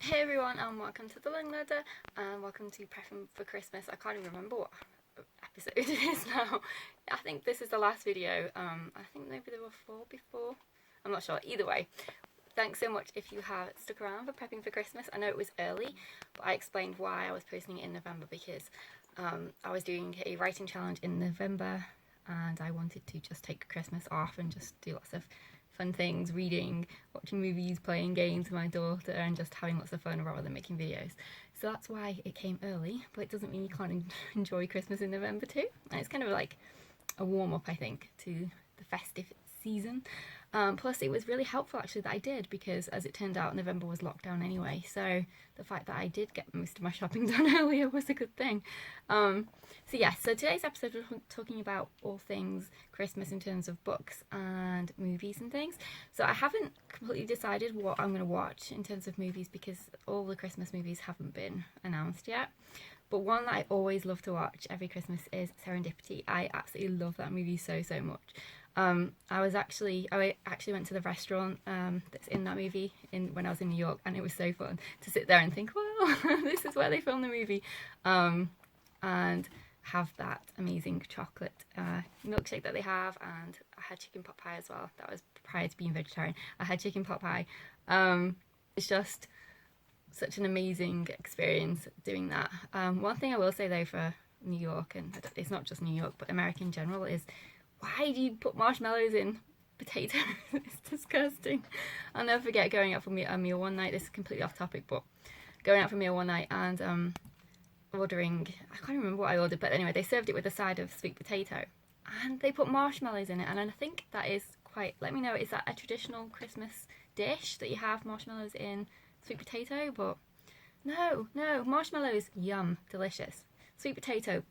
Hey everyone, and welcome to the Learning Ladder, and welcome to Prepping for Christmas. I can't even remember what episode it is now. I think this is the last video. I think maybe there were 4 before. I'm not sure. Either way, thanks so much if you have stuck around for Prepping for Christmas. I know it was early, but I explained why I was posting it in November because I was doing a writing challenge in November, and I wanted to just take Christmas off and just do lots of fun things, reading, watching movies, playing games with my daughter, and just having lots of fun rather than making videos. So that's why it came early, but it doesn't mean you can't enjoy Christmas in November too. And it's kind of like a warm-up, I think, to the festive season. Plus it was really helpful actually that I did, because as it turned out November was lockdown anyway, so the fact that I did get most of my shopping done earlier was a good thing. So today's episode we're talking about all things Christmas in terms of books and movies and things. So I haven't completely decided what I'm going to watch in terms of movies because all the Christmas movies haven't been announced yet. But one that I always love to watch every Christmas is Serendipity. I absolutely love that movie so much. I actually went to the restaurant that's in that movie when I was in New York, and it was so fun to sit there and think, wow, this is where they filmed the movie, and have that amazing chocolate milkshake that they have. And I had chicken pot pie as well. That was prior to being vegetarian. I had chicken pot pie. It's just such an amazing experience doing that. One thing I will say though for New York, and it's not just New York but America in general, is why do you put marshmallows in potatoes? It's disgusting. I'll never forget going out for a meal one night. This is completely off topic, but going out for a meal one night and ordering, I can't remember what I ordered, but anyway, they served it with a side of sweet potato and they put marshmallows in it, and I think that is quite, let me know, is that a traditional Christmas dish that you have marshmallows in sweet potato? But no, marshmallows, yum, delicious. Sweet potato,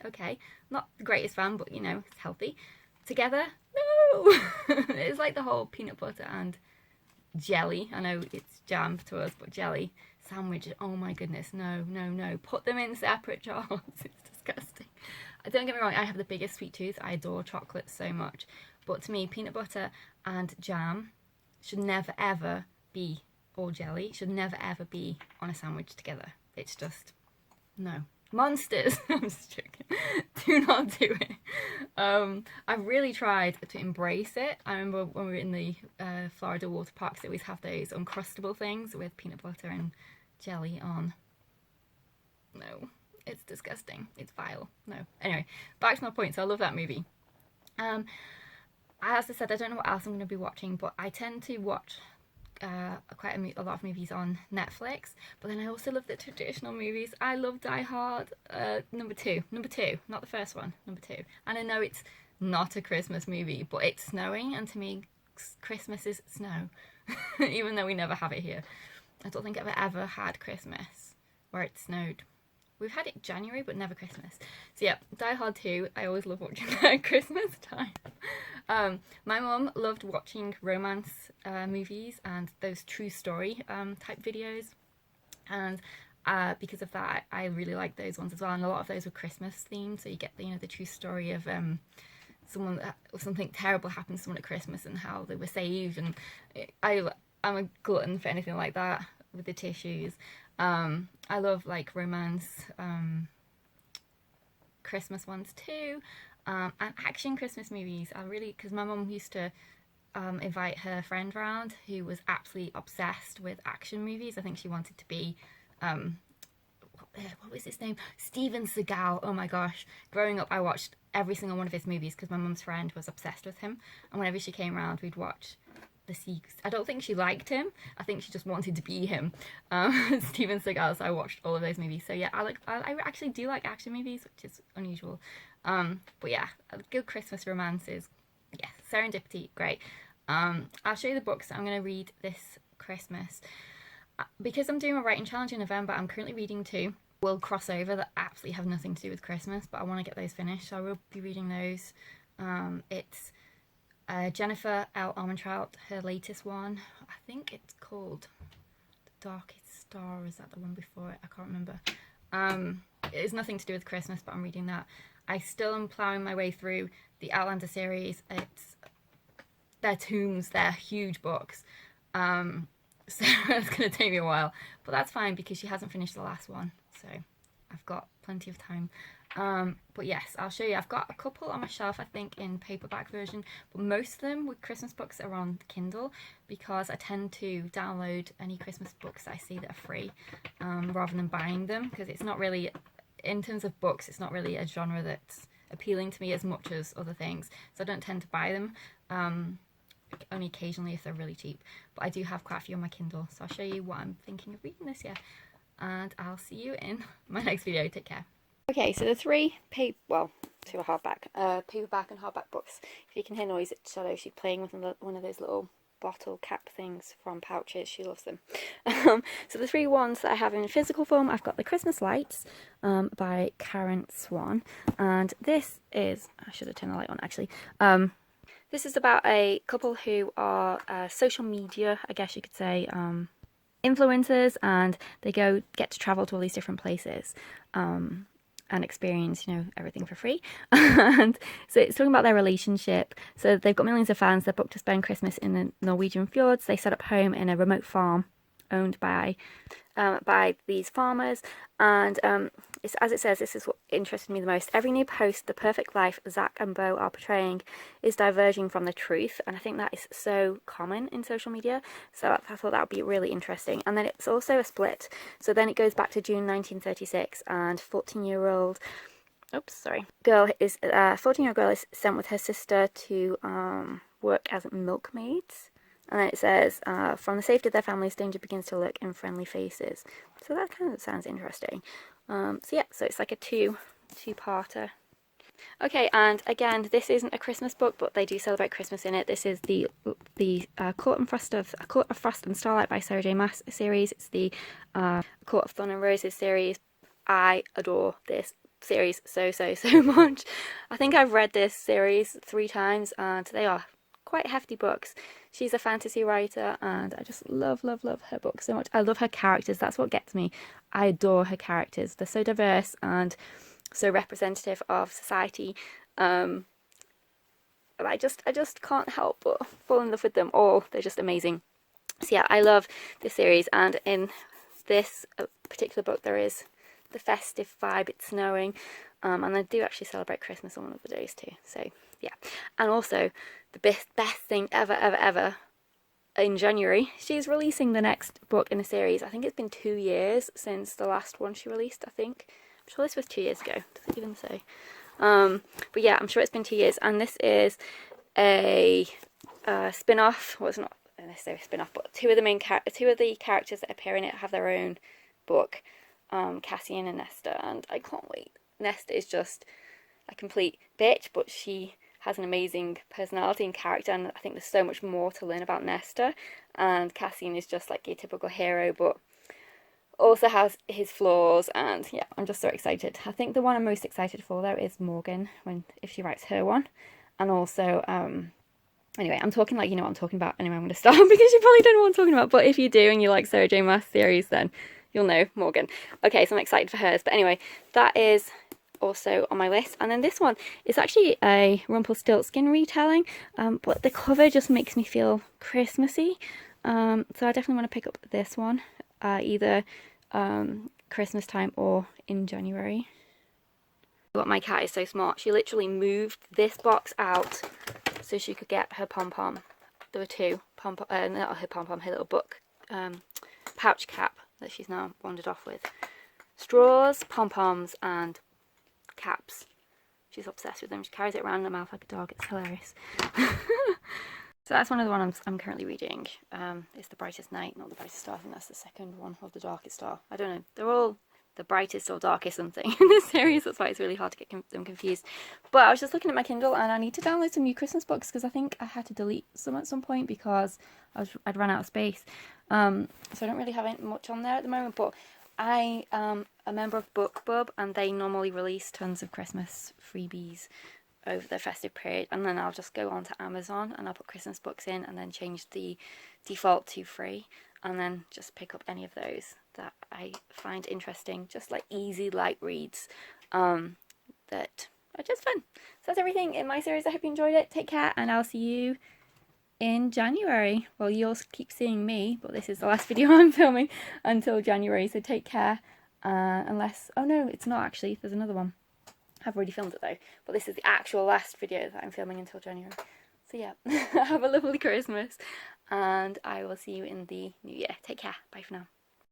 okay. Not the greatest fan, but you know, it's healthy. Together, no! It's like the whole peanut butter and jelly. I know it's jam to us, but jelly sandwich, oh my goodness, no. Put them in separate jars. It's disgusting. Don't get me wrong, I have the biggest sweet tooth. I adore chocolate so much. But to me, peanut butter and jam should never ever be, or jelly, should never ever be on a sandwich together. It's just, no. Monsters! I'm just joking. Do not do it. I really tried to embrace it. I remember when we were in the Florida water parks, they always have those Uncrustable things with peanut butter and jelly on. No, it's disgusting. It's vile. No. Anyway, back to my point. So I love that movie. As I said, I don't know what else I'm going to be watching, but I tend to watch quite a lot of movies on Netflix, but then I also love the traditional movies. I love Die Hard, number two, not the first one, number 2. And I know it's not a Christmas movie, but it's snowing, and to me, Christmas is snow, even though we never have it here. I don't think I've ever had Christmas where it snowed. We've had it January, but never Christmas. So yeah, Die Hard 2, I always love watching that at Christmas time. My mum loved watching romance movies and those true story type videos, and because of that, I really like those ones as well. And a lot of those were Christmas themed, so you get the true story of something terrible happened to someone at Christmas and how they were saved. And I'm a glutton for anything like that with the tissues. I love like romance Christmas ones too, and action Christmas movies. Because my mum used to invite her friend round who was absolutely obsessed with action movies. I think she wanted to be what was his name? Steven Seagal. Oh my gosh. Growing up, I watched every single one of his movies because my mum's friend was obsessed with him, and whenever she came around, we'd watch the Seeks. I don't think she liked him. I think she just wanted to be him. Steven Seagal. So I watched all of those movies. So yeah, I actually do like action movies, which is unusual. But yeah, good Christmas romances. Yeah, Serendipity, great. I'll show you the books that I'm going to read this Christmas. Because I'm doing a writing challenge in November, I'm currently reading 2. Will cross over that absolutely have nothing to do with Christmas, but I want to get those finished, so I will be reading those. It's Jennifer L Armentrout, her latest one. I think it's called The Darkest Star, or is that the one before it? I can't remember. It's nothing to do with Christmas, but I'm reading that. I still am ploughing my way through the Outlander series. They're tomes, they're huge books. So that's going to take me a while, but that's fine because she hasn't finished the last one, so I've got plenty of time. But yes, I'll show you. I've got a couple on my shelf, I think, in paperback version, but most of them with Christmas books are on Kindle because I tend to download any Christmas books that I see that are free, rather than buying them, because it's not really, in terms of books, it's not really a genre that's appealing to me as much as other things, so I don't tend to buy them, only occasionally if they're really cheap. But I do have quite a few on my Kindle, so I'll show you what I'm thinking of reading this year, and I'll see you in my next video. Take care. Okay, so the three two are hardback, paperback and hardback books. If you can hear noise, it's Shadow. She's playing with one of those little bottle cap things from Pouches. She loves them. So the three ones that I have in physical form, I've got The Christmas Lights by Karen Swan, and this is, I should have turned the light on actually. This is about a couple who are social media, I guess you could say, influencers, and they get to travel to all these different places and experience, you know, everything for free. And so it's talking about their relationship. So they've got millions of fans. They're booked to spend Christmas in the Norwegian fjords. They set up home in a remote farm owned by these farmers, and it's, as it says, this is what interested me the most. Every new post, the perfect life Zach and Beau are portraying is diverging from the truth, and I think that is so common in social media, so I thought that would be really interesting. And then it's also a split, so then it goes back to June 1936, and 14-year-old girl is 14-year-old girl is sent with her sister to work as milkmaids. And then it says, from the safety of their families, danger begins to lurk in friendly faces. So that kind of sounds interesting. So yeah, so it's like a two-parter. Okay, and again, this isn't a Christmas book, but they do celebrate Christmas in it. This is the Court of Frost and Starlight by Sarah J. Maas series. It's the Court of Thorn and Roses series. I adore this series so much. I think I've read this series 3 times, and they are quite hefty books. She's a fantasy writer, and I just love her books so much. I love her characters. That's what gets me. I adore her characters. They're so diverse and so representative of society. I just can't help but fall in love with them all. They're just amazing. So yeah, I love this series, and in this particular book there is the festive vibe. It's snowing, and they do actually celebrate Christmas on one of the days too. So yeah, and also the best thing ever, in January, she's releasing the next book in a series. I think it's been 2 years since the last one she released, I think. I'm sure this was 2 years ago. Does it even say? But yeah, I'm sure it's been 2 years, and this is a spin-off. Well, it's not necessarily a spin-off, but two of the characters that appear in it have their own book, Cassian and Nesta, and I can't wait. Nesta is just a complete bitch, but she has an amazing personality and character, and I think there's so much more to learn about Nesta. And Cassian is just like a typical hero, but also has his flaws, and yeah, I'm just so excited. I think the one I'm most excited for though is Morgan, if she writes her one. And also anyway, I'm talking like you know what I'm talking about. Anyway, I'm going to stop because you probably don't know what I'm talking about, but if you do and you like Sarah J. Maas series, then you'll know Morgan. Okay, so I'm excited for hers. But anyway, that is also on my list. And then this one is actually a Rumpelstiltskin retelling, but the cover just makes me feel Christmassy, so I definitely want to pick up this one, either Christmas time or in January. But my cat is so smart, she literally moved this box out so she could get her pom-pom. There were 2 not her pom-pom, her little book pouch cap that she's now wandered off with. Straws, pom-poms and caps. She's obsessed with them. She carries it around in her mouth like a dog. It's hilarious. So that's one of the ones I'm currently reading. It's The Brightest Night, not The Brightest Star. I think that's the second one of The Darkest Star. I don't know. They're all the brightest or darkest something in this series. That's why it's really hard to get them confused. But I was just looking at my Kindle, and I need to download some new Christmas books because I think I had to delete some at some point because I'd run out of space. So I don't really have much on there at the moment, but I am a member of BookBub, and they normally release tons of Christmas freebies over the festive period, and then I'll just go on to Amazon and I'll put Christmas books in and then change the default to free, and then just pick up any of those that I find interesting, just like easy light reads that are just fun. So that's everything in my series. I hope you enjoyed it. Take care, and I'll see you in January. Well, you'll keep seeing me, but this is the last video I'm filming until January, so take care. Unless, oh no, it's not actually, there's another one. I've already filmed it though, but this is the actual last video that I'm filming until January. So yeah, have a lovely Christmas, and I will see you in the new year. Take care. Bye for now.